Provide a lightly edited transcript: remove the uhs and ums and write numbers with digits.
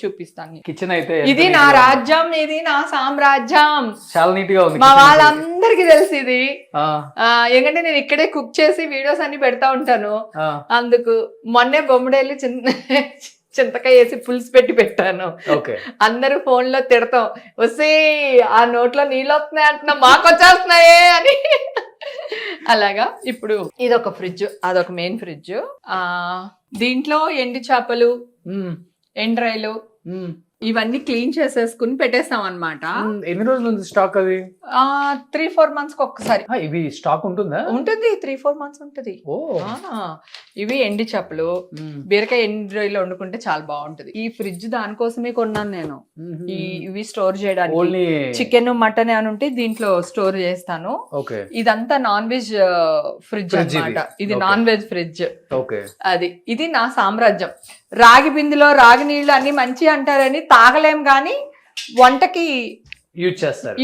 చూపిస్తాను. కిచెన్ అయితే ఇది నా రాజ్యం, ఇది నా సామ్రాజ్యం. చాలా నీట్ గా ఉంది. మా వాళ్ళందరికి తెలుసు ఇది. ఎందుకంటే నేను ఇక్కడే కుక్ చేసి వీడియోస్ అన్ని పెడతా ఉంటాను. అందుకు మొన్నే బొమ్మడేళ్ళు చింతకాయ వేసి పులుసు పెట్టాను. అందరూ ఫోన్ లో తిడతాం, వస్తే ఆ నోట్లో నీళ్ళు వస్తున్నాయి అంటున్నా, మాకు వచ్చేస్తున్నాయే అని. అలాగా ఇప్పుడు ఇదొక ఫ్రిడ్జ్, అదొక మెయిన్ ఫ్రిడ్జ్. దీంట్లో ఎండి చేపలు, ఎండ్రాయిలు ఇవన్నీ క్లీన్ చేసేసుకుని పెట్టేస్తాం అన్నమాట. ఎన్ని రోజులు ఉంది స్టాక్? అది 3-4 months ఒక్కసారి. ఇవి స్టాక్ ఉంటుందా? ఉంటుంది, 3-4 months ఉంటుంది. ఇవి ఎండి చేపలు, బీరకాయ ఎండ్రాయిలు వండుకుంటే చాలా బాగుంటది. ఈ ఫ్రిడ్జ్ దానికోసమే కొన్నాను నేను. ఇవి స్టోర్ చేయడానికి, చికెన్ మటన్ అని ఉంటే దీంట్లో స్టోర్ చేస్తాను. ఇదంతా నాన్ వెజ్ ఫ్రిడ్జ్ అన్నమాట. ఇది నాన్ వెజ్ ఫ్రిడ్జ్. అది ఇది నా సామ్రాజ్యం. రాగి బిందులో రాగి నీళ్లు అన్ని మంచి అంటారని తాగలేం, గానీ వంటకి యూజ్ చేస్తాను.